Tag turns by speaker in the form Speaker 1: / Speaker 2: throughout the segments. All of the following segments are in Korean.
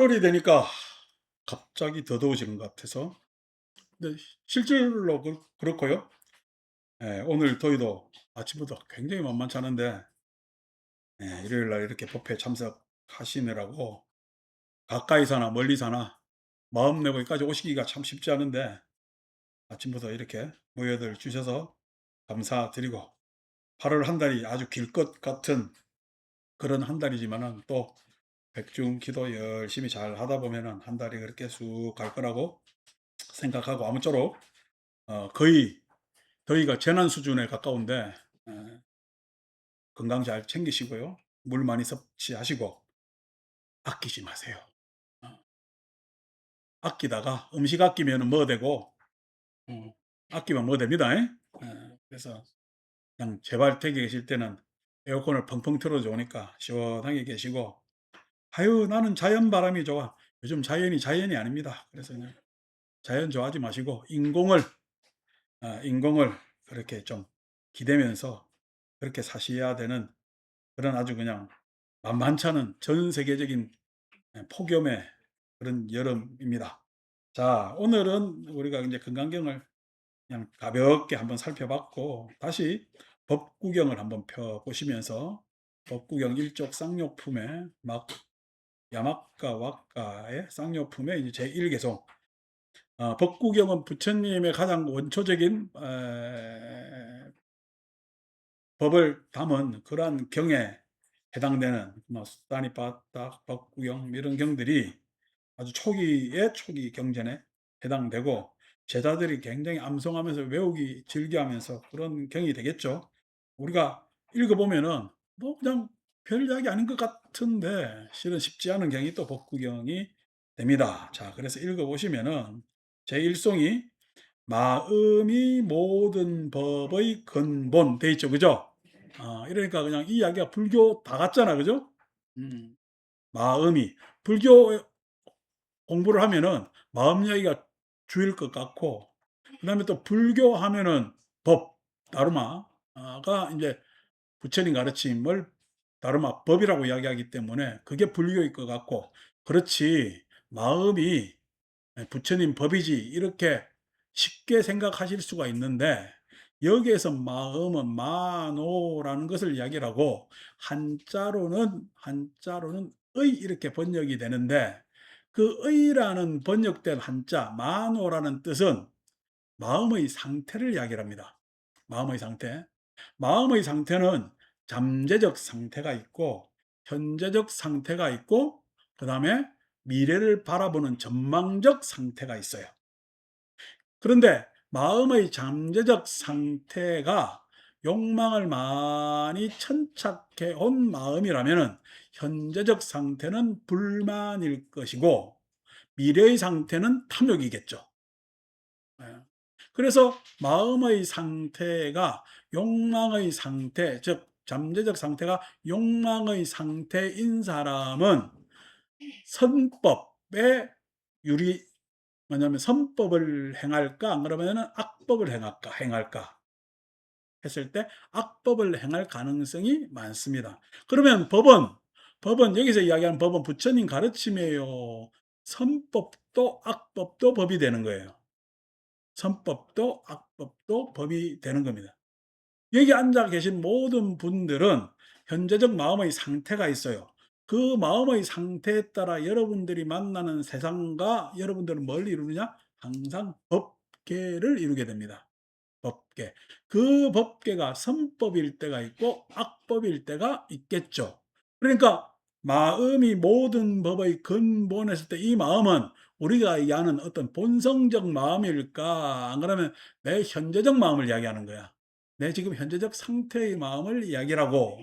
Speaker 1: 10월이 되니까 갑자기 더 더워지는 것 같아서. 근데 실제로 그렇고요. 예, 오늘 더위도 아침부터 굉장히 만만치 않은데, 예, 일요일 날 이렇게 법회 참석하시느라고 가까이 사나 멀리 사나 마음 내고 여기까지 오시기가 참 쉽지 않은데, 아침부터 이렇게 모여들 주셔서 감사드리고, 8월 한 달이 아주 길 것 같은 그런 한 달이지만은, 또 백중 기도 열심히 잘 하다 보면은 한 달이 그렇게 쑥 갈 거라고 생각하고, 아무쪼록 거의 더위가 재난 수준에 가까운데, 어, 건강 잘 챙기시고요. 물 많이 섭취하시고 아끼지 마세요. 어, 아끼다가 음식 아끼면 뭐 되고, 어, 아끼면 뭐 됩니다. 그래서 그냥 제발 댁에 계실 때는 에어컨을 펑펑 틀어 좋으니까 시원하게 계시고, 아유 나는 자연 바람이 좋아. 요즘 자연이 아닙니다. 그래서 그냥 자연 좋아하지 마시고 인공을 그렇게 좀 기대면서 그렇게 사셔야 되는 그런 아주 그냥 만만치 않은 전 세계적인 폭염의 그런 여름입니다. 자, 오늘은 우리가 이제 건강경을 그냥 가볍게 한번 살펴봤고, 다시 법구경을 한번 펴보시면서 법구경 일족 쌍욕품의 야막가 왁가의 쌍욕품의 이제 제1개송. 법구경은 부처님의 가장 원초적인 법을 담은 그러한 경에 해당되는 뭐 수다니빠딱, 법구경 이런 경들이 아주 초기의 초기 경전에 해당되고, 제자들이 굉장히 암송하면서 외우기 즐겨하면서 그런 경이 되겠죠. 우리가 읽어보면은 뭐 그냥 별 이야기 아닌 것 같은데 실은 쉽지 않은 경이 또 법구경이 됩니다. 자, 그래서 읽어보시면은 제1송이 마음이 모든 법의 근본 돼 있죠. 그죠? 이러니까 그냥 이 이야기가 불교 다 같잖아. 그죠? 음, 마음이 불교 공부를 하면은 마음 이야기가 주일 것 같고, 그다음에 또 불교 하면은 법, 다르마가 이제 부처님 가르침을 다르마 법이라고 이야기하기 때문에 그게 불교일 것 같고, 그렇지 마음이 부처님 법이지 이렇게 쉽게 생각하실 수가 있는데, 여기에서 마음은 마노라는 것을 이야기를 하고, 한자로는 의 이렇게 번역이 되는데, 그 의라는 번역된 한자 마노라는 뜻은 마음의 상태를 이야기를 합니다. 마음의 상태. 마음의 상태는 잠재적 상태가 있고 현재적 상태가 있고, 그 다음에 미래를 바라보는 전망적 상태가 있어요. 그런데 마음의 잠재적 상태가 욕망을 많이 천착해 온 마음이라면 현재적 상태는 불만일 것이고, 미래의 상태는 탐욕이겠죠. 예. 그래서 마음의 상태가 욕망의 상태, 즉 잠재적 상태가 욕망의 상태인 사람은 선법에 유리, 뭐냐면 선법을 행할까 안 그러면은 악법을 행할까 했을 때 악법을 행할 가능성이 많습니다. 그러면 법은 여기서 이야기하는 법은 부처님 가르침이에요. 선법도 악법도 법이 되는 거예요. 선법도 악법도 법이 되는 겁니다. 여기 앉아 계신 모든 분들은 현재적 마음의 상태가 있어요. 그 마음의 상태에 따라 여러분들이 만나는 세상과 여러분들은 뭘 이루느냐? 항상 법계를 이루게 됩니다. 법계. 그 법계가 선법일 때가 있고 악법일 때가 있겠죠. 그러니까 마음이 모든 법의 근본했을 때 이 마음은 우리가 이해하는 어떤 본성적 마음일까? 안 그러면 내 현재적 마음을 이야기하는 거야. 내 지금 현재적 상태의 마음을 이야기하고,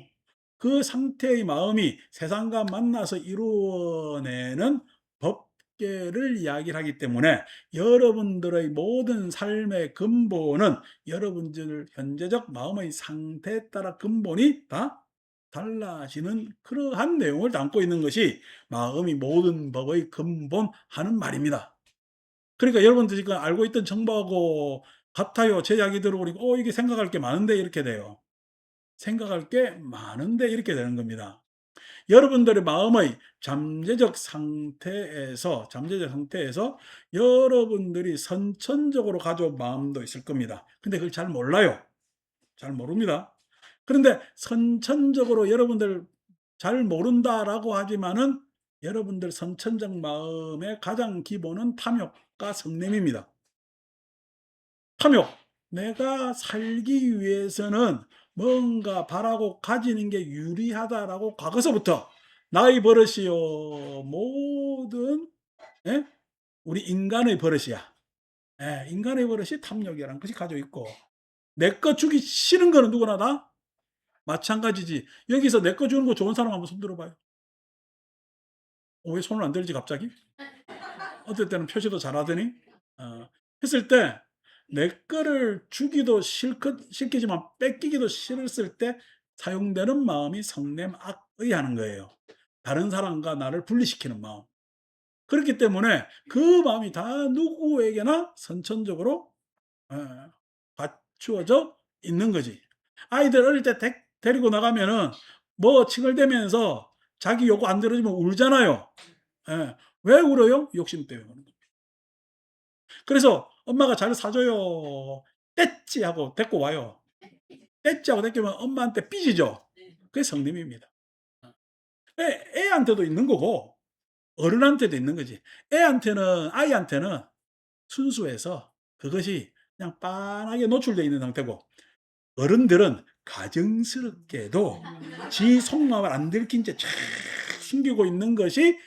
Speaker 1: 그 상태의 마음이 세상과 만나서 이루어내는 법계를 이야기를 하기 때문에 여러분들의 모든 삶의 근본은 여러분들 현재적 마음의 상태에 따라 근본이 다 달라지는 그러한 내용을 담고 있는 것이 마음이 모든 법의 근본 하는 말입니다. 그러니까 여러분들이 지금 알고 있던 정보하고 같아요. 제 이야기 들어보니까 이게 생각할 게 많은데 이렇게 돼요. 생각할 게 많은데 이렇게 되는 겁니다. 여러분들의 마음의 잠재적 상태에서 여러분들이 선천적으로 가져온 마음도 있을 겁니다. 근데 그걸 잘 몰라요. 잘 모릅니다. 그런데 선천적으로 여러분들 잘 모른다라고 하지만은 여러분들 선천적 마음의 가장 기본은 탐욕과 성냄입니다. 탐욕. 내가 살기 위해서는 뭔가 바라고 가지는 게 유리하다라고 과거서부터 나의 버릇이요. 모든 예? 우리 인간의 버릇이야. 예, 인간의 버릇이 탐욕이라는 것이 가지고 있고 내 거 주기 싫은 거는 누구나 다 마찬가지지. 여기서 내 거 주는 거 좋은 사람 한번 손 들어 봐요. 왜 손을 안 들지 갑자기? 어떨 때는 표시도 잘하더니. 했을 때 내 거를 주기도 싫기지만 뺏기기도 싫었을 때 사용되는 마음이 성냄 악의 하는 거예요. 다른 사람과 나를 분리시키는 마음. 그렇기 때문에 그 마음이 다 누구에게나 선천적으로 예 갖추어져 있는 거지. 아이들 어릴 때 데리고 나가면은 뭐 칭얼대면서 자기 요구 안 들어주면 울잖아요. 예. 왜 울어요? 욕심 때문에 우는 거예요. 그래서 엄마가 "잘 사 줘요." 떼찌 하고 데리고 와요. 떼찌 하고 데리고 오면 엄마한테 삐지죠. 그게 성냄입니다. 애한테도 있는 거고 어른한테도 있는 거지. 아이한테는 순수해서 그것이 그냥 빤하게 노출되어 있는 상태고 어른들은 가증스럽게도 지 속마음을 안 들킨 채 쫙 숨기고 있는 것이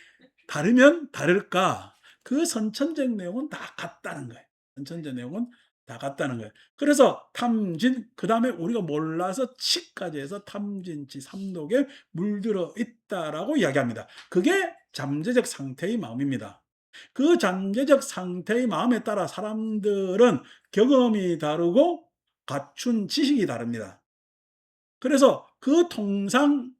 Speaker 1: 다르면 다를까 그 선천적 내용은 다 같다는 거예요. 선천적 내용은 다 같다는 거예요. 그래서 탐진 그다음에 우리가 몰라서 치까지 해서 탐진치 삼독에 물들어 있다라고 이야기합니다. 그게 잠재적 상태의 마음입니다. 그 잠재적 상태의 마음에 따라 사람들은 경험이 다르고 갖춘 지식이 다릅니다. 그래서 그 통상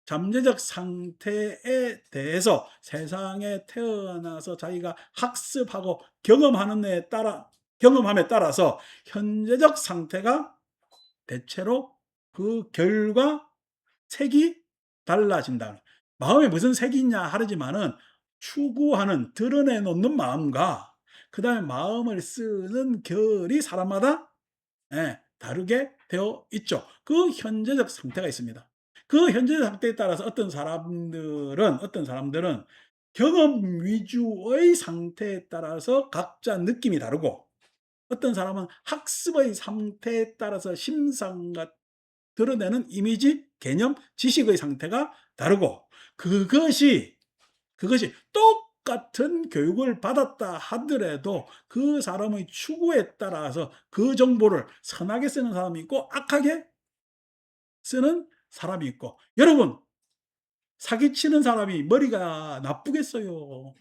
Speaker 1: 잠재적 상태에 대해서 세상에 태어나서 자기가 학습하고 경험함에 따라서 현재적 상태가 대체로 그 결과 색이 달라진다. 마음에 무슨 색이 있냐 하지만은 추구하는 드러내 놓는 마음과 그다음에 마음을 쓰는 결이 사람마다 다르게 되어 있죠. 그 현재적 상태가 있습니다. 그 현재적 상태에 따라서 어떤 사람들은 경험 위주의 상태에 따라서 각자 느낌이 다르고 어떤 사람은 학습의 상태에 따라서 심상과 드러내는 이미지, 개념, 지식의 상태가 다르고 그것이 똑같은 교육을 받았다 하더라도 그 사람의 추구에 따라서 그 정보를 선하게 쓰는 사람이 있고 악하게 쓰는 사람이 있고 여러분 사기치는 사람이 머리가 나쁘겠어요?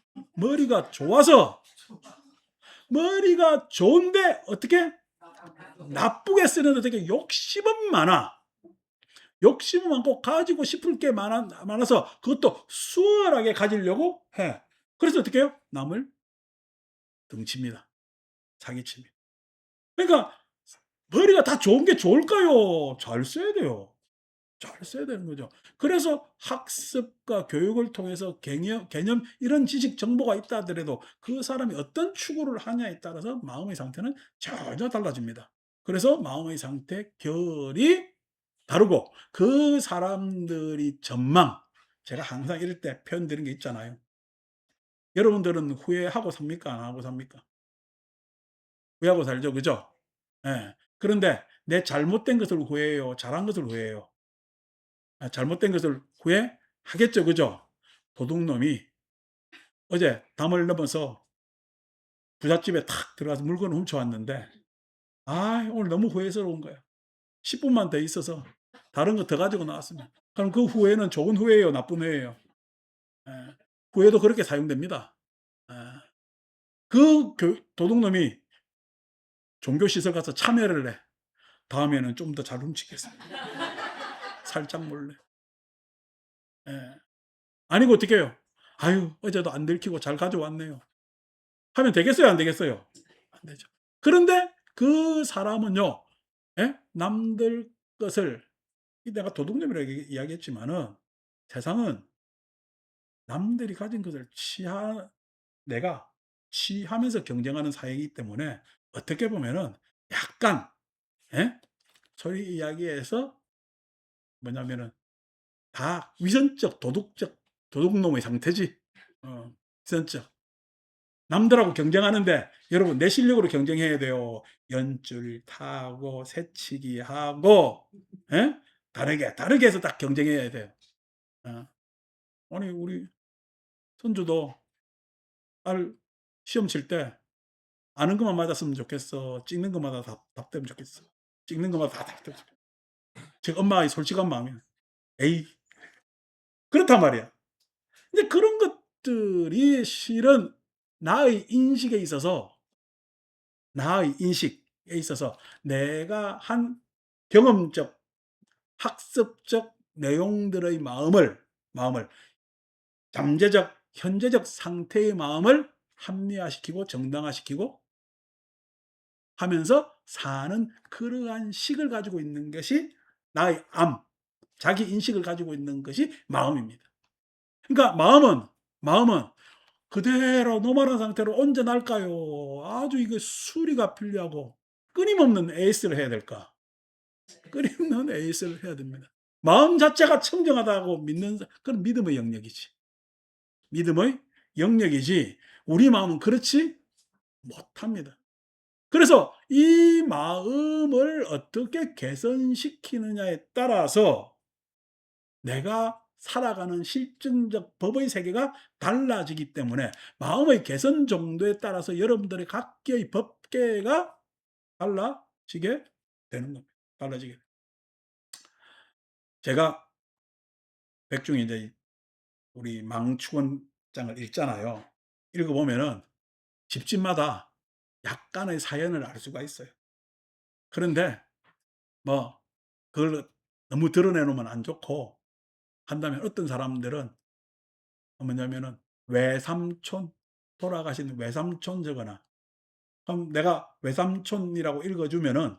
Speaker 1: 머리가 좋은데 어떻게 나쁘게 쓰는 어떻게 욕심은 많아. 욕심은 많고 가지고 싶을 게 많아서 그것도 수월하게 가지려고 해. 그래서 어떻게 해요? 남을 등칩니다. 사기칩니다. 그러니까 머리가 다 좋은 게 좋을까요? 잘 써야 돼요. 잘 써야 되는 거죠. 그래서 학습과 교육을 통해서 개념 이런 지식 정보가 있다 하더라도 그 사람이 어떤 추구를 하냐에 따라서 마음의 상태는 전혀 달라집니다. 그래서 마음의 상태 결이 다르고 그 사람들이 제가 항상 이럴 때 표현 드린 게 있잖아요. 여러분들은 후회하고 삽니까? 안 하고 삽니까? 후회하고 살죠. 그죠? 예. 그런데 내 잘못된 것을 후회해요? 잘한 것을 후회해요? 잘못된 것을 후회하겠죠. 그죠? 도둑놈이 어제 담을 넘어서 부잣집에 탁 들어가서 물건을 훔쳐왔는데 오늘 너무 후회스러운 거야. 10분만 더 있어서 다른 거 더 가지고 나왔으면. 그럼 그 후회는 좋은 후회예요? 나쁜 후회예요? 예. 후회도 그렇게 사용됩니다. 예. 도둑놈이 종교시설 가서 참여를 해. 다음에는 좀 더 잘 훔치겠습니다. 살짝 몰래. 예. 아니고 어떻게 해요? "아유 어제도 안 들키고 잘 가져왔네요." 하면 되겠어요? 안 되겠어요? 안 되죠. 그런데 그 사람은요. 남들 것을 내가 도둑놈이라고 이야기했지만은 세상은 남들이 가진 것을 내가 취하면서 경쟁하는 사회이기 때문에 어떻게 보면은 약간, 예? 소위 이야기해서 뭐냐면은 다 위선적 도둑놈의 상태지. 위선적. 남들하고 경쟁하는데 여러분 내 실력으로 경쟁해야 돼요. 연줄 타고 새치기 하고, 예? 다르게 해서 딱 경쟁해야 돼요. 어. 아니 우리 손주도 딸 시험 칠 때 아는 것만 맞았으면 좋겠어. 찍는 것마다 답되면 좋겠어. 찍는 것마다 다 답되면 좋겠어. 제 엄마의 솔직한 마음이야. 에이, 그렇단 말이야. 근데 그런 것들이 실은 나의 인식에 있어서 나의 인식에 있어서 내가 한 경험적, 학습적 내용들의 마음을 잠재적, 현재적 상태의 마음을 합리화시키고 정당화시키고 하면서 사는 그러한 식을 가지고 있는 것이 나의 자기 인식을 가지고 있는 것이 마음입니다. 그러니까 마음은 그대로 노멀한 상태로 온전할까요? 아주 이거 수리가 필요하고 끊임없는 에이스를 해야 될까? 끊임없는 에이스를 해야 됩니다. 마음 자체가 청정하다고 믿는 그건 믿음의 영역이지. 믿음의 영역이지 우리 마음은 그렇지 못합니다. 그래서 이 마음을 어떻게 개선시키느냐에 따라서 내가 살아가는 실증적 법의 세계가 달라지기 때문에 마음의 개선 정도에 따라서 여러분들의 각계의 법계가 달라지게 되는 겁니다. 달라지게. 제가 백중에 이제 우리 망축원장을 읽잖아요. 읽어보면은 집집마다 약간의 사연을 알 수가 있어요. 그런데 뭐 그걸 너무 드러내놓으면 안 좋고 한다면 어떤 사람들은 뭐냐면은 외삼촌, 돌아가신 외삼촌 적거나 그럼 내가 외삼촌이라고 읽어주면은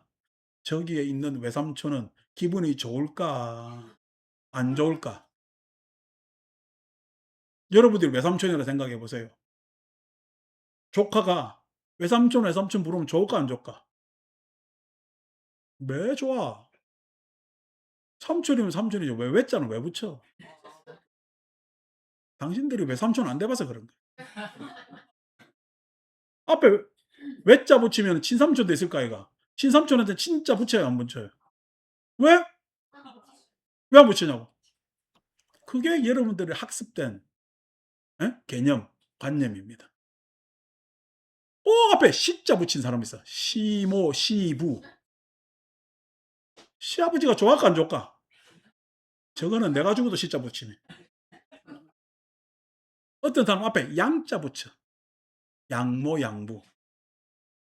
Speaker 1: 저기에 있는 외삼촌은 기분이 좋을까 안 좋을까? 여러분들이 외삼촌이라 생각해 보세요. 조카가 외삼촌 부르면 좋을까 안 좋을까? 왜 좋아? 삼촌이면 삼촌이죠. 왜 외자는 왜 붙여? 당신들이 외삼촌 안 돼봐서 그런 거야. 앞에 외자 붙이면 친삼촌도 있을 거 아이가. 친삼촌한테 진짜 붙여요 안 붙여요? 왜? 왜 안 붙이냐고. 그게 여러분들의 학습된 개념, 관념입니다. 앞에 시자 붙인 사람 있어. 시모, 시부. 시아버지가 좋아할까 안 좋을까? 저거는 내가 죽어도 시자 붙이네. 어떤 사람 앞에 양자 붙여. 양모, 양부.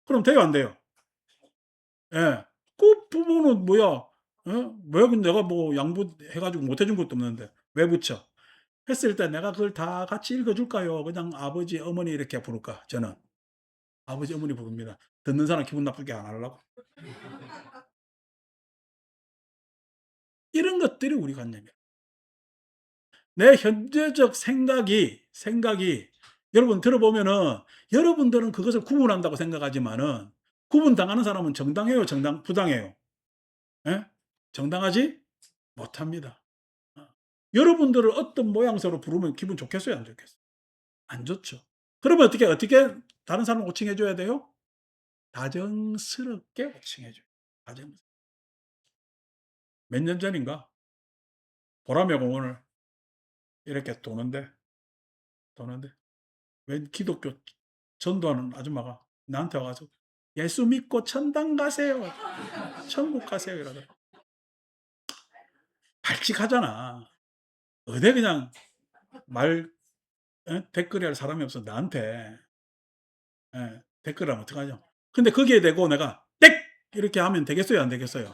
Speaker 1: 그럼 돼요 안 돼요? 예. 그 부모는 뭐야? 왜 내가 뭐 양보해가지고 못해준 것도 없는데 왜 붙여? 했을 때 내가 그걸 다 같이 읽어줄까요? 그냥 아버지, 어머니 이렇게 부를까? 저는 아버지, 어머니 부릅니다. 듣는 사람 기분 나쁘게 안 하려고. 이런 것들이 우리 관념이에요. 내 현재적 생각이 여러분 들어보면은 여러분들은 그것을 구분한다고 생각하지만은 구분당하는 사람은 정당해요, 부당해요? 예? 정당하지 못합니다. 여러분들을 어떤 모양새로 부르면 기분 좋겠어요, 안 좋겠어요? 안 좋죠. 그러면 어떻게 다른 사람을 호칭해 줘야 돼요? 다정스럽게 호칭해 줘요. 다정스럽게. 몇 년 전인가 보라매 공원을 이렇게 도는데 웬 기독교 전도하는 아줌마가 나한테 와 가지고 "예수 믿고 천당 가세요. 천국 가세요." 이러더라. 발칙하잖아. 어디 그냥 말 댓글이 할 사람이 없어 나한테 댓글을 하면 어떡하죠. 근데 거기에 대고 내가 "땡!" 이렇게 하면 되겠어요, 안 되겠어요?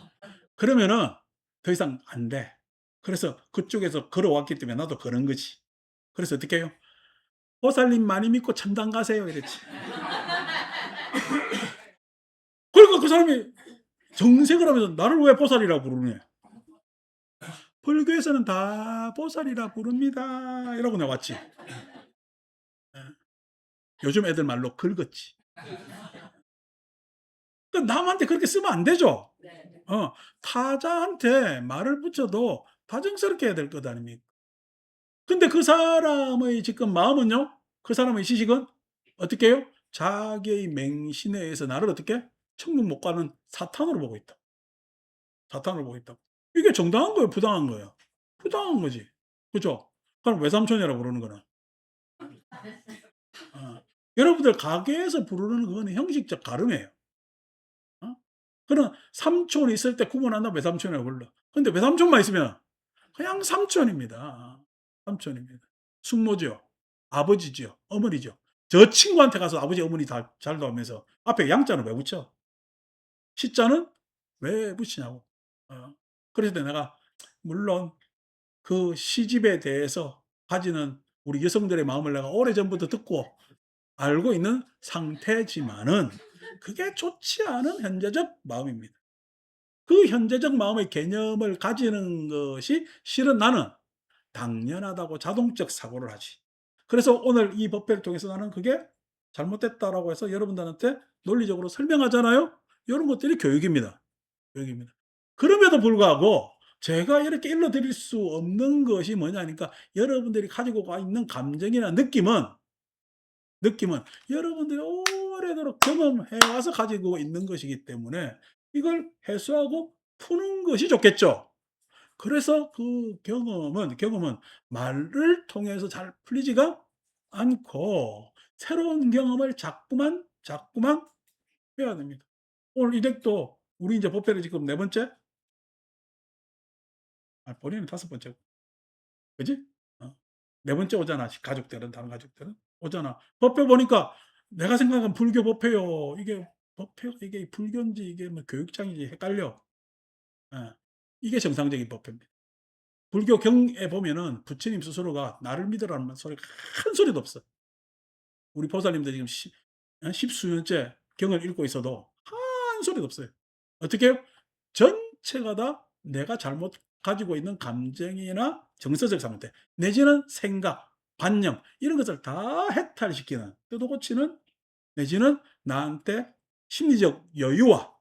Speaker 1: 그러면은 더 이상 안 돼. 그래서 그쪽에서 걸어왔기 때문에 나도 그런 거지. 그래서 어떻게 해요? "보살님 많이 믿고 천당 가세요." 이랬지. 그러니까 그 사람이 정색을 하면서 나를 왜 보살이라고 부르느냐. 불교에서는 다 보살이라 부릅니다. 이러고 나왔지. 예. 요즘 애들 말로 긁었지. 그 남한테 그렇게 쓰면 안 되죠. 타자한테 말을 붙여도 다정스럽게 해야 될 것 아닙니까? 근데 그 사람의 지금 마음은요? 그 사람의 지식은 어떻게 해요? 자기의 맹신에 의해서 나를 어떻게? 천국 못 가는 사탄으로 보고 있다. 사탄으로 보고 있다. 이게 정당한 거예요, 부당한 거예요? 부당한 거지. 그죠? 그럼 외삼촌이라고 부르는 거는. 어. 여러분들 가게에서 부르는 그거는 형식적 가름이에요. 어? 그런 삼촌이 있을 때 구분한다면 외삼촌이라고 불러. 근데 외삼촌만 있으면 그냥 삼촌입니다. 삼촌입니다. 숙모죠. 아버지죠. 어머니죠. 저 친구한테 가서 아버지, 어머니 다 잘도 하면서 앞에 양자는 왜 붙여? 시자는 왜 붙이냐고. 어. 그래서 내가 물론 그 시집에 대해서 가지는 우리 여성들의 마음을 내가 오래전부터 듣고 알고 있는 상태지만은 그게 좋지 않은 현재적 마음입니다. 그 현재적 마음의 개념을 가지는 것이 실은 나는 당연하다고 자동적 사고를 하지. 그래서 오늘 이 법회를 통해서 나는 그게 잘못됐다라고 해서 여러분들한테 논리적으로 설명하잖아요. 요런 것들이 교육입니다. 교육입니다. 그럼에도 불구하고 제가 이렇게 일러 드릴 수 없는 것이 뭐냐니까 여러분들이 가지고 가 있는 감정이나 느낌은 여러분들이 오래도록 경험해 와서 가지고 있는 것이기 때문에 이걸 해소하고 푸는 것이 좋겠죠. 그래서 그 경험은 말을 통해서 잘 풀리지가 않고 새로운 경험을 자꾸만 해야 됩니다. 오늘 이 댁도 우리 인제 법회를 지금 네 번째? 본인은 다섯 번째고. 그지? 어. 네 번째 오잖아. 가족들은, 다른 가족들은. 오잖아. 법회 보니까 내가 생각한 불교 법회요. 이게 법회가 이게 불교인지 이게 뭐 교육장인지 헷갈려. 예. 이게 정상적인 법회입니다. 불교 경에 보면은 부처님 스스로가 "나를 믿으라."는 소리가 한 소리도 없어. 우리 보살님들 지금 십수년째 경을 읽고 있어도 한 소리도 없어요. 어떻게 해요? 전체가 다 내가 잘못 가지고 있는 감정이나 정서적 상태 내지는 생각, 관념 이런 것을 다 해탈시키는 뜯어 고치는 내지는 나한테 심리적 여유와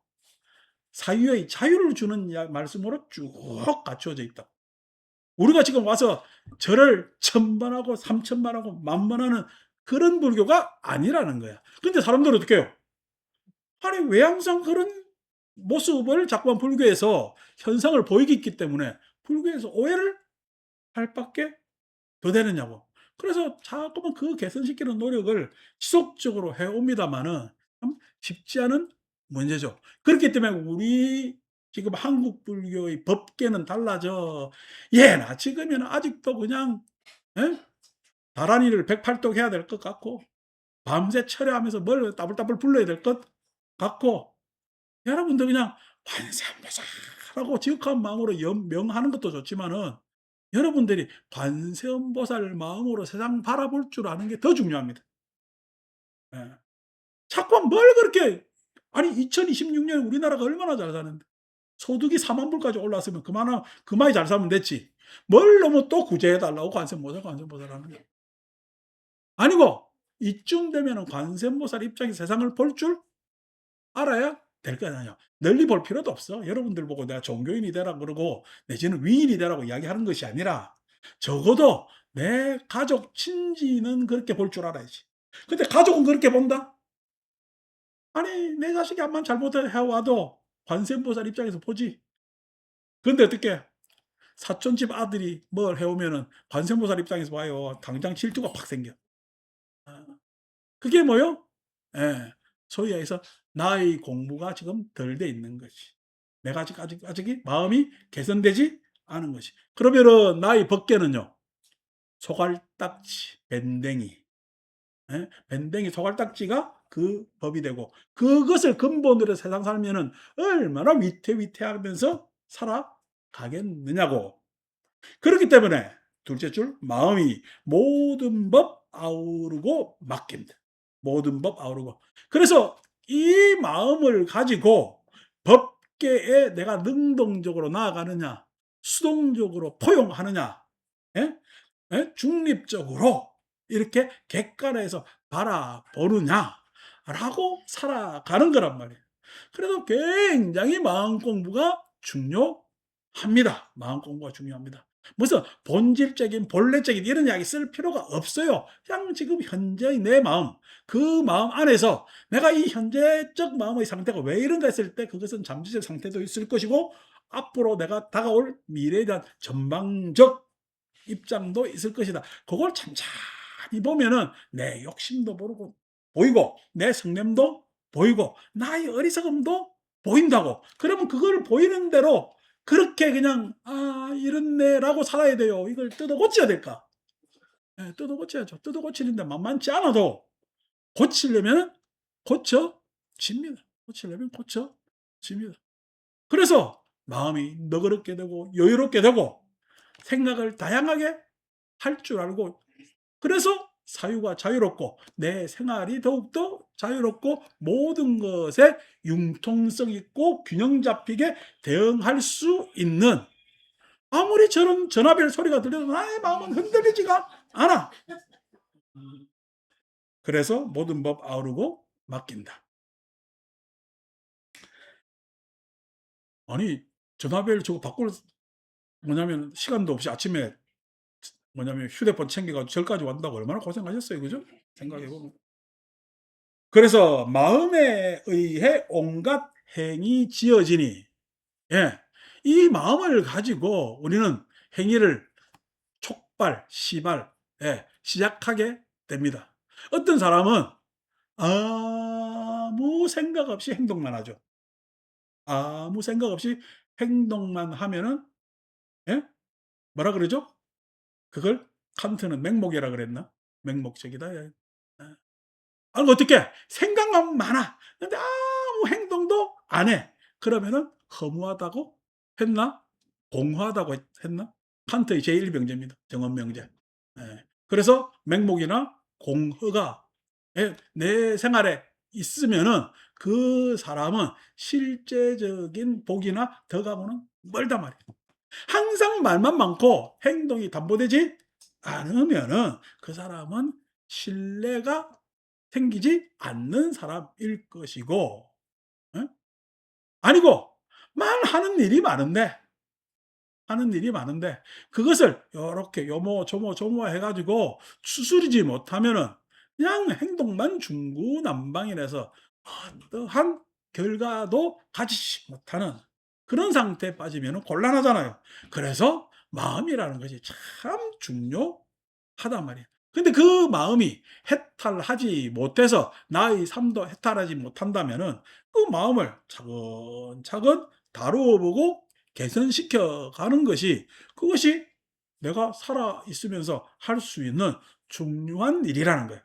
Speaker 1: 사유의 자유를 주는 말씀으로 쭉 갖추어져 있다. 우리가 지금 와서 절을 천번하고 삼천번하고 만번하는 그런 불교가 아니라는 거야. 근데 사람들은 어떻게 해요? 아니 왜 항상 그런 모습을 자꾸만 불교에서 현상을 보이기 때문에 불교에서 오해를 할 밖에 더 되느냐고. 그래서 자꾸만 그 개선시키는 노력을 지속적으로 해 옵니다마는 참 쉽지 않은 문제죠. 그렇기 때문에 우리 지금 한국 불교의 법계는 달라져 예나 지금이나 아직도 그냥 예? 다란이를 108독 해야 될 것 같고 밤새 철야하면서 뭘 따불따불 불러야 될 것 같고 여러분들 그냥 관세음보살하고 지극한 마음으로 명하는 것도 좋지만은 여러분들이 관세음보살 마음으로 세상 바라볼 줄 아는 게 더 중요합니다. 예. 자꾸 뭘 그렇게 아니 2026년에 우리나라가 얼마나 잘 사는데 소득이 4만 불까지 올랐으면 그만이 잘 살면 됐지. 뭘 너무 또 구제해 달라고 관세음보살 하는 거야. 아니고 이쯤 되면은 관세음보살 입장에서 세상을 볼 줄 알아야 될 거 아니에요. 널리 볼 필요도 없어. 여러분들 보고 내가 종교인이 되라 그러고 내지는 위인이 되라고 이야기하는 것이 아니라 적어도 내 가족 친지는 그렇게 볼 줄 알아야지. 근데 가족은 그렇게 본다? 아니 내 자식이 암만 잘못해 와도 관세음보살 입장에서 보지. 근데 어떻게 사촌집 아들이 뭘 해 오면은 관세음보살 입장에서 봐요. 당장 질투가 팍 생겨. 아. 그게 뭐요? 예. 소위 해서 나의 공부가 지금 덜 돼 있는 것이. 내가 아직이 마음이 개선되지 않은 것이. 그러면은 나의 법계는요. 소갈딱지, 밴댕이. 예? 밴댕이 소갈딱지가 그 법이 되고 그것을 근본으로 세상 살면은 얼마나 위태위태하면서 살아가겠느냐고. 그렇기 때문에 둘째 줄 마음이 모든 법 아우르고 맡깁니다. 모든 법 아우르고. 그래서 이 마음을 가지고 법계에 내가 능동적으로 나아가느냐. 수동적으로 포용하느냐, 예? 예? 중립적으로 이렇게 객관에서 바라보느냐라고 살아가는 거란 말이에요. 그래서 굉장히 마음 공부가 중요합니다. 마음 공부가 중요합니다. 무슨 본질적인 본래적인 이런 이야기 쓸 필요가 없어요. 그냥 지금 현재의 내 마음, 그 마음 안에서 내가 이 현재적 마음의 상태가 왜 이런가 했을 때 그것은 잠재적 상태도 있을 것이고 앞으로 내가 다가올 미래에 대한 전방적 입장도 있을 것이다. 그걸 찬찬히 보면은 내 욕심도 모르고 보이고 내 성냄도 보이고 나의 어리석음도 보인다고. 그러면 그걸 보이는 대로 그렇게 그냥 '아 이렇네.'라고 살아야 돼요. 이걸 뜯어 고쳐야 될까? 예, 뜯어 고쳐야죠. 뜯어 고치는데 만만치 않아도 고치려면은 고쳐집니다. 고치려면 고쳐집니다. 그래서 마음이 너그럽게 되고 여유롭게 되고 생각을 다양하게 할 줄 알고, 그래서 사유가 자유롭고 내 생활이 더욱더 자유롭고 모든 것에 융통성 있고 균형 잡히게 대응할 수 있는, 아무리 저런 전화벨 소리가 들려도 나의 마음은 흔들리지가 않아. 그래서 모든 법 아우르고 맡긴다. 아니 전화벨 저거 바꿀, 뭐냐면 시간도 없이 아침에 뭐냐면 휴대폰 챙겨 가지고 절까지 왔다고 얼마나 고생하셨어요. 그죠? 생각해 보면. 그래서 마음에 의해 온갖 행이 지어지니, 예, 이 마음을 가지고 우리는 행위를 촉발, 시발, 예, 시작하게 됩니다. 어떤 사람은 아무 생각 없이 행동만 하죠. 아무 생각 없이 행동만 하면은, 예, 뭐라 그러죠? 그걸 칸트는 맹목이라 그랬나? 맹목적이다. 예. 예. 아니 어떻게 생각만 많아. 근데 아무 행동도 안 해. 그러면은 허무하다고 했나? 공허하다고 했나? 칸트의 제1명제입니다. 정언명제. 예. 그래서 맹목이나 공허가, 예, 내 생활에 있으면은 그 사람은 실제적인 복이나 덕하고는 멀단 말이에요. 항상 말만 많고 행동이 담보되지 않으면은 그 사람은 신뢰가 생기지 않는 사람일 것이고, 어? 아니고 말하는 일이 많은데 하는 일이 많은데 그것을 요렇게 요모조모조모 해 가지고 추스리지 못하면은 그냥 행동만 중구난방이라서 어떠한 결과도 가지지 못하는 그런 상태에 빠지면은 곤란하잖아요. 그래서 마음이라는 것이 참 중요하단 말이에요. 근데 그 마음이 해탈하지 못해서 나의 삶도 해탈하지 못한다면은 그 마음을 차근차근 다루어 보고 개선시켜 가는 것이, 그것이 내가 살아 있으면서 할 수 있는 중요한 일이라는 거예요.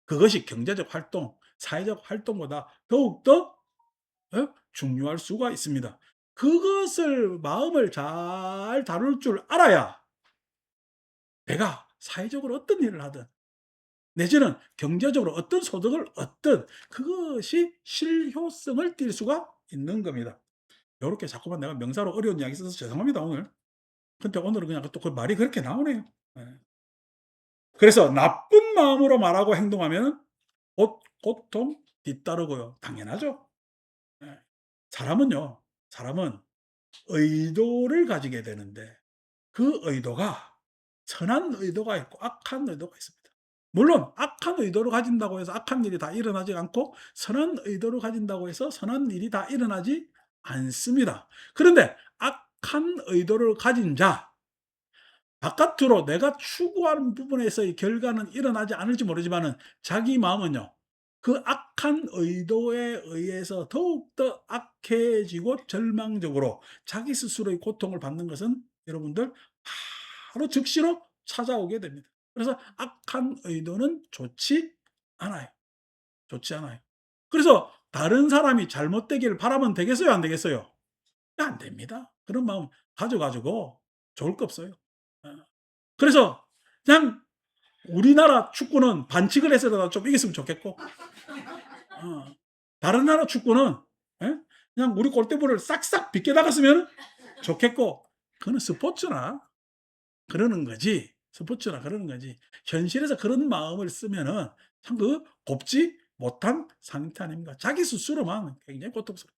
Speaker 1: 그것이 경제적 활동, 사회적 활동보다 더욱더 중요할 수가 있습니다. 그것을 마음을 잘 다룰 줄 알아야 내가 사회적으로 어떤 일을 하든 내지는 경제적으로 어떤 소득을 얻든 그것이 실효성을 띌 수가 있는 겁니다. 요렇게 자꾸만 내가 명사로 어려운 이야기 써서 죄송합니다 오늘. 근데 오늘은 그냥 또 그 말이 그렇게 나오네요. 예. 그래서 나쁜 마음으로 말하고 행동하면은 고통 뒤따르고요. 당연하죠. 예. 사람은요, 사람은 의도를 가지게 되는데 그 의도가 선한 의도가 있고 악한 의도가 있습니다. 물론 악한 의도를 가진다고 해서 악한 일이 다 일어나지 않고 선한 의도를 가진다고 해서 선한 일이 다 일어나지 않습니다. 그런데 악한 의도를 가진 자, 바깥으로 내가 추구하는 부분에서의 결과는 일어나지 않을지 모르지만은 자기 마음은요, 그 악한 의도에 의해서 더욱더 악해지고 절망적으로 자기 스스로의 고통을 받는 것은 여러분들 바로 즉시로 찾아오게 됩니다. 그래서 악한 의도는 좋지 않아요. 좋지 않아요. 그래서 다른 사람이 잘못되기를 바라면 되겠어요? 안 되겠어요? 안 됩니다. 그런 마음 가져 가지고 좋을 거 없어요. 어. 그래서 그냥 우리나라 축구는 반칙을 해서라도 좀 이겼으면 좋겠고, 다른 나라 축구는, 예? 그냥 우리 골대볼을 싹싹 빗겨 나갔으면 좋겠고, 그거는 스포츠나 그러는 거지. 스포츠나 그러는 거지. 현실에서 그런 마음을 쓰면은 참 그 곱지 못한 상태 아닙니까? 자기 스스로만 굉장히 고통스러워.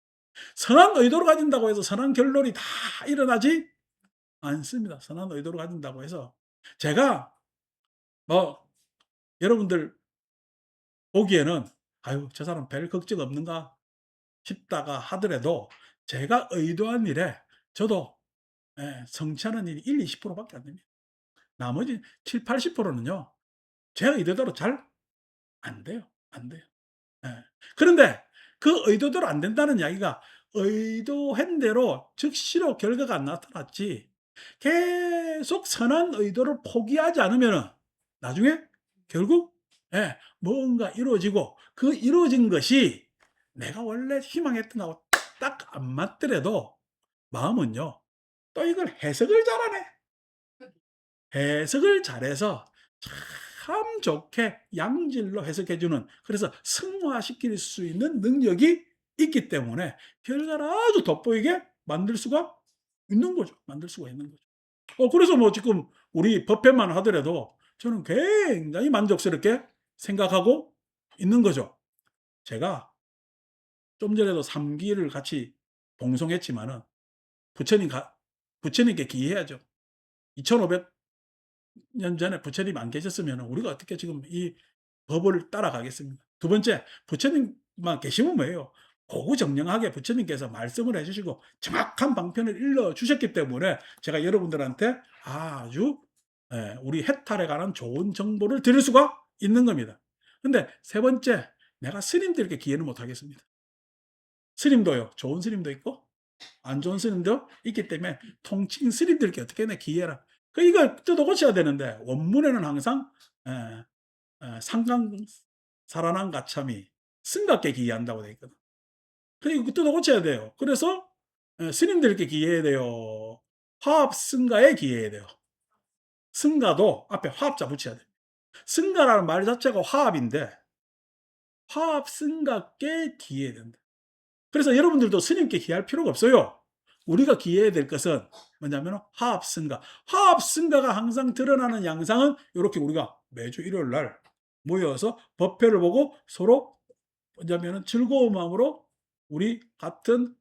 Speaker 1: 선한 의도를 가진다고 해서 선한 결론이 다 일어나지 않습니다. 선한 의도를 가진다고 해서 제가 뭐 여러분들 보기에는 '아유 저 사람 별 걱정 없는가?' 싶다가 하더라도 제가 의도한 일에 저도 성취하는 일이 1-20% 밖에 안 됩니다. 나머지 70-80% 는요. 제 의도대로 잘 안 돼요. 안 돼요. 예. 그런데 그 의도대로 안 된다는 이야기가 의도한 대로 즉시로 결과가 안 나타났지 계속 선한 의도를 포기하지 않으면은 나중에 결국 뭔가 이루어지고 그 이루어진 것이 내가 원래 희망했던 거하고 딱 안 맞더라도 마음은요 또 이걸 해석을 잘하네. 해석을 잘해서 참 좋게 양질로 해석해 주는 그래서 승화시킬 수 있는 능력이 있기 때문에 결과를 아주 돋보이게 만들 수가 있는 거죠. 만들 수가 있는 거죠. 그래서 뭐 지금 우리 법회만 하더라도 저는 굉장히 만족스럽게 생각하고 있는 거죠. 제가 좀 전에도 3 기를 같이 봉송했지만은 부처님 가 부처님께 기해야죠. 2,500년 전에 부처님 안 계셨으면 우리가 어떻게 지금 이 법을 따라가겠습니까? 두 번째, 부처님만 계시면 뭐예요? 고구정령하게 부처님께서 말씀을 해 주시고 정확한 방편을 일러 주셨기 때문에 제가 여러분들한테 아주 우리 해탈에 관한 좋은 정보를 드릴 수가 있는 겁니다. 근데 세 번째, 내가 스님들께 기회는 못 하겠습니다. 스님도요. 좋은 스님도 있고 안 좋은 스님도 있기 때문에 통칭 스님들께 어떻게 내 기회라. 이걸 뜯어 고쳐야 되는데 원문에는 항상 에, 상강 살아난 가참이 승각께 기여한다고 되어 있거든. 이거 뜯어 고쳐야 돼요. 그래서 스님들께 기여해야 돼요. 화합 승가에 기여해야 돼요. 승가도 앞에 화합자 붙여야 돼요. 승가라는 말 자체가 화합인데 화합 승가께 기여해야 된다. 그래서 여러분들도 스님께 기할 필요가 없어요. 우리가 기해야 될 것은 뭐냐면 화합승가. 화합승가가 항상 드러나는 양상은 이렇게 우리가 매주 일요일 날 모여서 법회를 보고 서로 뭐냐면 즐거운 마음으로 우리 같은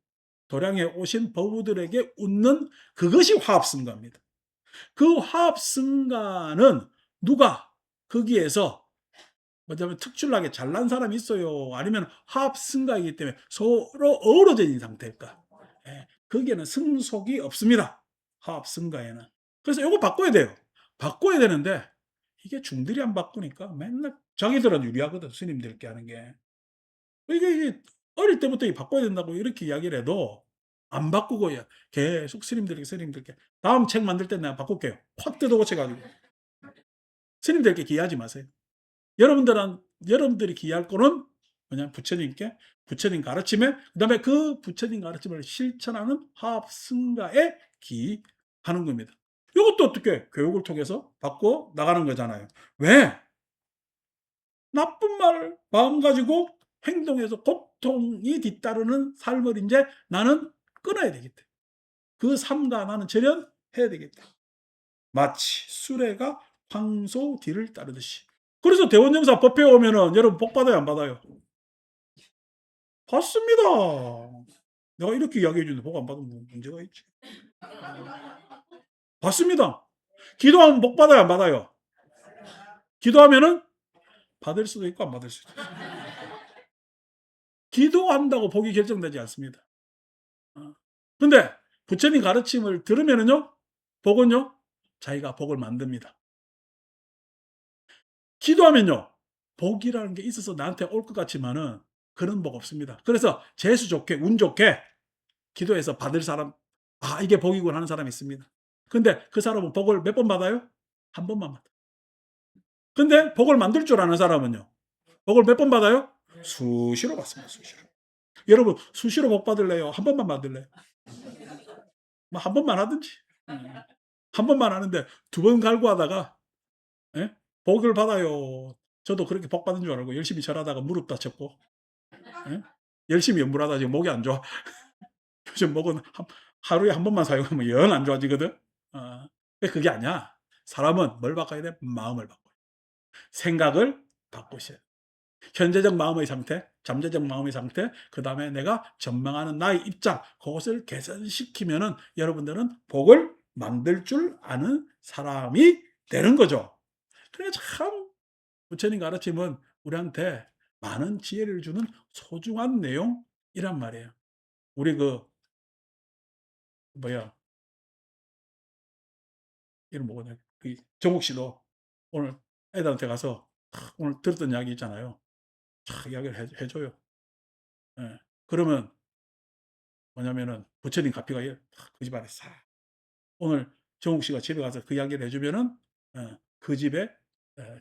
Speaker 1: 도량에 오신 법우들에게 웃는 그것이 화합승가입니다. 그 화합승가는 누가 거기에서 뭐냐면 특출나게 잘난 사람이 있어요? 아니면 화합승가이기 때문에 서로 어우러져 있는 상태일까? 거기에는 승속이 없습니다. 화합승가에는. 그래서 이거 바꿔야 돼요. 바꿔야 되는데 이게 중들이 안 바꾸니까 맨날 자기들은 유리하거든. 스님들께 하는 게. 이게 어릴 때부터 바꿔야 된다고 이렇게 이야기를 해도 안 바꾸고 계속 스님들께 다음 책 만들 때 내가 바꿀게요. 확 뜯어 고쳐가지고. 스님들께 기하지 마세요. 여러분들이 기할 거는 뭐냐면 부처님께 부처님 가르침에 그다음에 그 부처님 가르침을 실천하는 화합승가에 기하는 겁니다. 이것도 어떻게 교육을 통해서 바꿔 나가는 거잖아요. 왜? 나쁜 말 마음 가지고 행동해서 고통이 뒤따르는 삶을 이제 나는 끊어야 되겠다. 그 삶과 나는 절연해야 되겠다. 마치 수레가 황소 뒤를 따르듯이. 그래서 대원영사 법회 오면은 여러분 복 받아요, 안 받아요? 받습니다. 내가 이렇게 이야기해 주는데 복 안 받으면 문제가 있지. 받습니다. 기도하면 복 받아요, 안 받아요? 기도하면은 받을 수도 있고 안 받을 수도 있어요. 기도한다고 복이 결정되지 않습니다. 어. 근데 부처님 가르침을 들으면은요, 복은요, 자기가 복을 만듭니다. 기도하면요, 복이라는 게 있어서 나한테 올 것 같지만은 그런 복 없습니다. 그래서 재수 좋게, 운 좋게 기도해서 받을 사람, 이게 복이군 하는 사람이 있습니다. 근데 그 사람은 복을 몇 번 받아요? 한 번만 받아요. 근데 복을 만들 줄 아는 사람은요, 복을 몇 번 받아요? 수시로 받습니다, 수시로. 여러분, 수시로 복 받을래요? 한 번만 받을래요? 뭐 한 번만 하든지. 한 번만 하는데 두 번 갈구하다가 예? 복을 받아요. 저도 그렇게 복 받은 줄 알고 열심히 절하다가 무릎 다쳤고 예? 열심히 연물하다 지금 목이 안 좋아. 요즘 목은 하루에 한 번만 사용하면 영 안 좋아지거든. 어. 그게 아니야. 사람은 뭘 바꿔야 돼? 마음을 바꿔. 생각을 바꾸셔야 돼. 현재적 마음의 상태, 잠재적 마음의 상태, 그다음에 내가 전망하는 나의 입장, 그것을 개선시키면은 여러분들은 복을 만들 줄 아는 사람이 되는 거죠. 그러니까 참 부처님 가르침은 우리한테 많은 지혜를 주는 소중한 내용이란 말이에요. 우리 그 뭐야 이름 뭐냐 그 정욱 씨도 오늘 애들한테 가서 오늘 들었던 이야기 있잖아요. 탁 이야기를 해 줘요. 예. 그러면 뭐냐면은 부처님 가피가 그 집안에 싹 오늘 정욱 씨가 집에 가서 그 이야기를 해 주면은 그 집에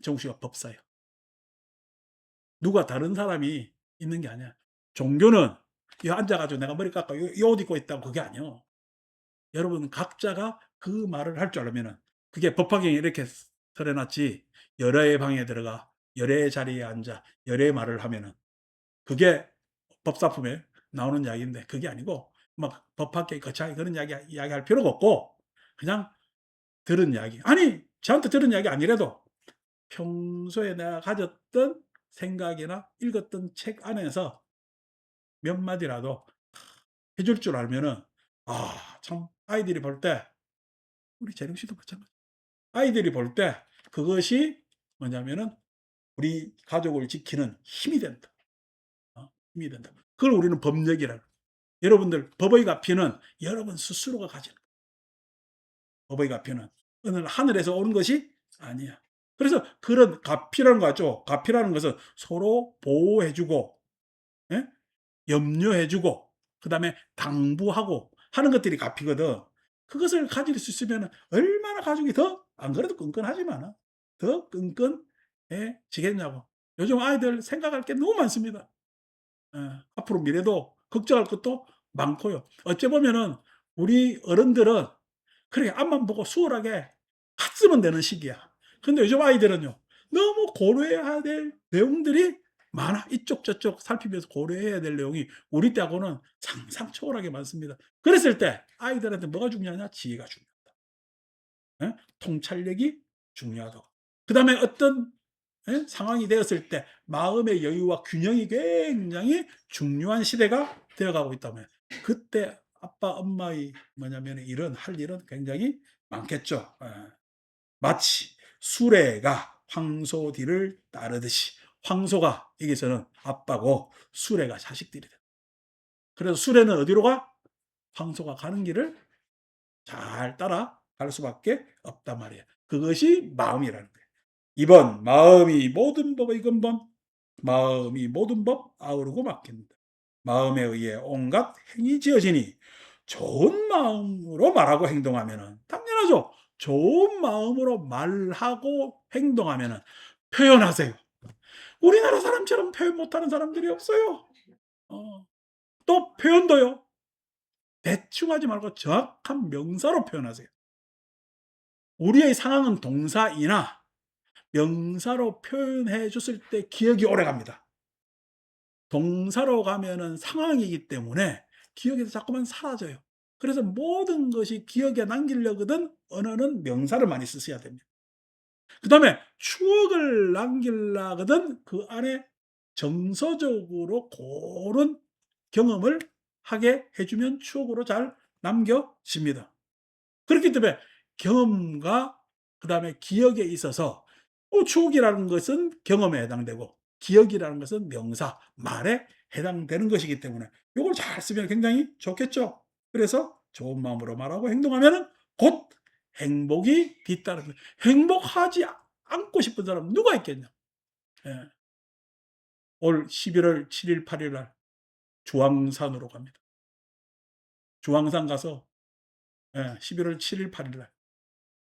Speaker 1: 정욱 씨가 법사예요. 누가 다른 사람이 있는 게 아니야. 종교는 여 앉아 가지고 내가 머리 깎아 이 옷 입고 있다고 그게 아니요. 여러분 각자가 그 말을 할 줄 알면은 그게 법화경에 이렇게 설해 놨지 여러의 방에 들어가 여러의 자리에 앉아 여러의 말을 하면은 그게 법사품에 나오는 이야기인데 그게 아니고 막 법학계 거창하게 그런 이야기할 필요가 없고 그냥 들은 이야기. 아니 저한테 들은 이야기 아니라도 평소에 내가 가졌던 생각이나 읽었던 책 안에서 몇 마디라도 해줄 줄 알면은 참 아이들이 볼 때 우리 재령 씨도 마찬가지. 아이들이 볼 때 그것이 뭐냐면은 우리 가족을 지키는 힘이 된다. 힘이 된다. 그걸 우리는 법력이라고. 여러분들 법의 가피는 여러분 스스로가 가지는 거예요. 법의 가피는 어느 하늘에서 오는 것이 아니야. 그래서 그런 가피라는 거 같죠. 가피라는 것은 서로 보호해 주고 예? 염려해 주고 그다음에 당부하고 하는 것들이 가피거든. 그것을 가질 수 있으면 얼마나 가족이 더 안 그래도 끈끈하지만은 더 끈끈해지겠냐고. 요즘 아이들 생각할 게 너무 많습니다. 앞으로 미래도 걱정할 것도 많고요. 어찌 보면은 우리 어른들은 그래 앞만 보고 수월하게 갔으면 되는 시기야. 근데 요즘 아이들은요. 너무 고려해야 될 내용들이 많아. 이쪽 저쪽 살피면서 고려해야 될 내용이 우리 때하고는 상상 초월하게 많습니다. 그랬을 때 아이들한테 뭐가 중요하냐? 지혜가 중요하다. 예? 통찰력이 중요하다고. 그다음에 어떤 상황이 되었을 때 마음의 여유와 균형이 굉장히 중요한 시대가 되어가고 있다면 그때 아빠 엄마의 뭐냐면 일은 할 일은 굉장히 많겠죠. 마치 수레가 황소 뒤를 따르듯이 황소가 여기서는 아빠고 수레가 자식들이 돼. 그래서 수레는 어디로 가? 황소가 가는 길을 잘 따라갈 수밖에 없단 말이에요. 그것이 마음이라는 거예요. 2번 마음이 모든 법의 근본 마음이 모든 법 아우르고 맡긴다. 마음에 의해 온갖 행위 지어지니 좋은 마음으로 말하고 행동하면은 당연하죠. 좋은 마음으로 말하고 행동하면은 표현하세요. 우리나라 사람처럼 표현 못하는 사람들이 없어요. 어. 또 표현도요. 대충 하지 말고 정확한 명사로 표현하세요. 우리의 상황은 동사이나 명사로 표현해 줬을 때 기억이 오래 갑니다. 동사로 가면은 상황이기 때문에 기억에서 자꾸만 사라져요. 그래서 모든 것이 기억에 남기려거든 언어는 명사를 많이 쓰셔야 됩니다. 그다음에 추억을 남기려거든 그 안에 정서적으로 고런 경험을 하게 해 주면 추억으로 잘 남겨집니다. 그렇기 때문에 경험과 그다음에 기억에 있어서 추억이라는 것은 경험에 해당되고 기억이라는 것은 명사, 말에 해당되는 것이기 때문에 요걸 잘 쓰면 굉장히 좋겠죠. 그래서 좋은 마음으로 말하고 행동하면은 곧 행복이 뒤따르는 거예요. 행복하지 않고 싶은 사람은 누가 있겠냐. 예. 올 11월 7일, 8일 날 주황산으로 갑니다. 주황산 가서 11월 7일, 8일 날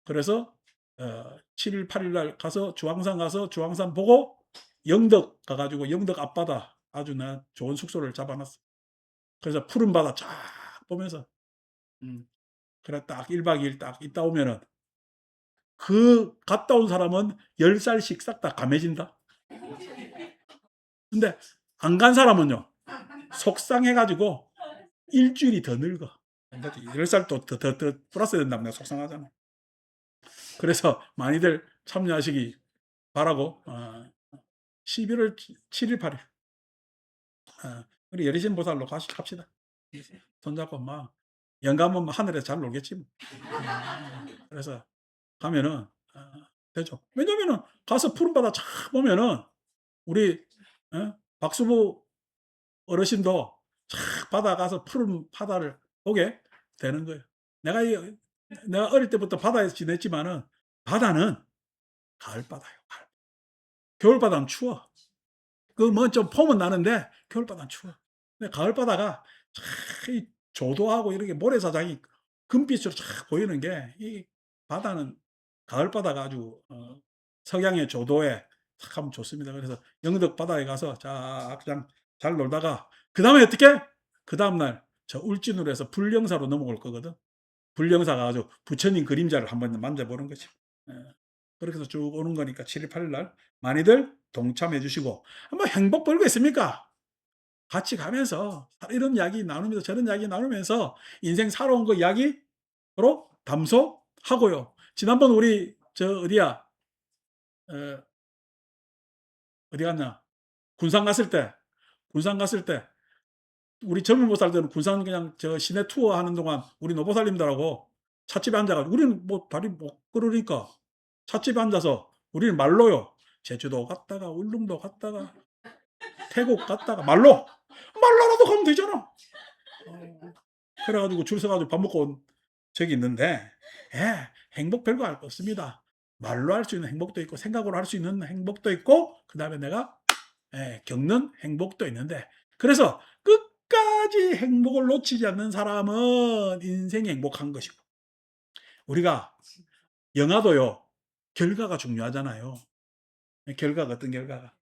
Speaker 1: 그래서 7일, 8일 날 가서 주황산 보고 영덕 가 가지고 영덕 앞바다 아주 나 좋은 숙소를 잡아 놨어. 그래서 푸른 바다 쫙 보면서 음 그래 딱 1박 2일 딱 있다 오면은 그 갔다 온 사람은 10 살씩 싹 다 감해진다. 근데 안 간 사람은요. 속상해 가지고 일 주일이 더 늙어. 근데 10살 또 더 플러스 된다면 내가 속상하잖아. 그래서 많이들 참여하시기 바라고, 11월 7일, 8일, 우리 여리신 보살로 갑시다. 손잡고 막 영감은 뭐 하늘에서 잘 놀겠지 뭐. 그래서 가면은 되죠. 왜냐면은 가서 푸른 바다 쫙 보면은 우리 박수부 어르신도 쫙 바다 가서 푸른 바다를 보게 되는 거예요. 내가 내가 어릴 때부터 바다에서 지냈지만은 바다는 가을 바다예요. 겨울 바다는 추워. 그 뭐 좀 폼은 나는데 겨울 바다는 추워. 근데 가을 바다가 이 조도하고 이렇게 모래사장이 금빛으로 쫙 보이는 게, 이 바다는 가을 바다가 아주 석양의 조도에 탁 하면 좋습니다. 그래서 영덕 바다에 가서 쫙 그냥 잘 놀다가 그다음에 어떻게? 그다음 날 저 울진으로 해서 불령사로 넘어올 거거든. 불령사가 아주 부처님 그림자를 한번 만져보는 거지. 예. 그렇게 해서 쭉 오는 거니까 7일, 8일 날 많이들 동참해 주시고, 뭐 행복 벌고 있습니까? 같이 가면서 이런 이야기 나누면서 저런 이야기 나누면서 인생 살아온 거 이야기 서로 담소하고요. 지난번 우리 저 어디야, 어, 어디 갔냐, 군산 갔을 때, 군산 갔을 때 우리 젊은 보살들은 군산 그냥 저 시내 투어 하는 동안 우리 노보살님들하고 찻집에 앉아가지고, 우리는 뭐 다리 못 걸으니까 찻집에 앉아서 우리는 말로요. 제주도 갔다가 울릉도 갔다가 태국 갔다가 말로라도 가면 되잖아. 그래가지고 줄 서가지고 밥 먹고 온 적이 있는데, 행복 별거 할 거 없습니다. 말로 할 수 있는 행복도 있고 생각으로 할 수 있는 행복도 있고 그다음에 내가 겪는 행복도 있는데, 그래서 끝까지 행복을 놓치지 않는 사람은 인생이 행복한 것이고, 우리가 영화도요, 결과가 중요하잖아요. 결과가 어떤 결과가.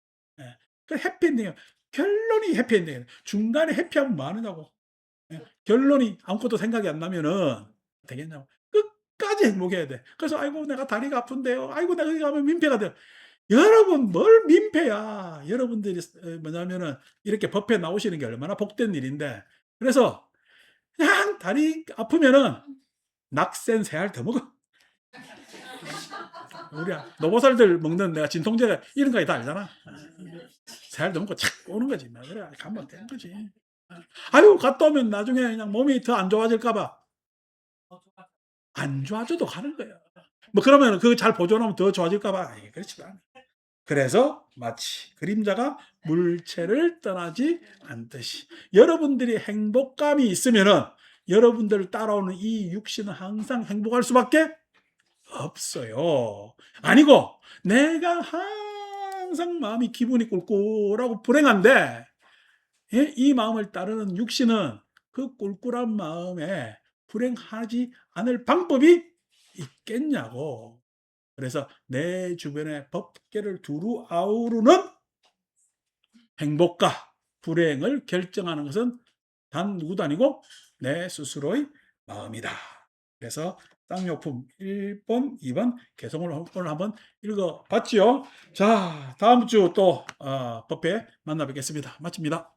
Speaker 1: 그 해피엔딩이에요. 결론이 해피엔딩이에요. 중간에 해피하면 뭐 하느냐고. 결론이 아무것도 생각이 안 나면은 되겠냐고. 끝까지 행복해야 돼. 그래서 아이고 내가 다리가 아픈데요. 아이고 내가 여기 가면 민폐가 돼요. 여러분 뭘 민폐야. 여러분들이 뭐냐면은 이렇게 법회 나오시는 게 얼마나 복된 일인데. 그래서 그냥 다리 아프면은 낙센 세 알 더 먹어. 우리 노보살들 먹는 내가 진통제가 이런 거 다 알잖아. 세 알 더 먹고 착 오는 거지. 그래 가면 되는 거지. 아유 갔다 오면 나중에 그냥 몸이 더 안 좋아질까 봐. 안 좋아져도 가는 거야. 뭐 그러면 그거 잘 보존하면 더 좋아질까 봐. 그렇지도 않아. 그래서 마치 그림자가 물체를 떠나지 않듯이 여러분들이 행복감이 있으면은 여러분들을 따라오는 이 육신은 항상 행복할 수밖에 없어요. 아니고 내가 항상 마음이 기분이 꿀꿀하고 불행한데, 이 마음을 따르는 육신은 그 꿀꿀한 마음에 불행하지 않을 방법이 있겠냐고. 그래서 내 주변에 법계를 두루 아우르는 행복과 불행을 결정하는 것은 단 누구도 아니고 내 스스로의 마음이다. 그래서 쌍욕품 1번, 2번 개성을 오늘 한번 읽어봤지요. 자, 다음 주 또 법회 만나 뵙겠습니다. 마칩니다.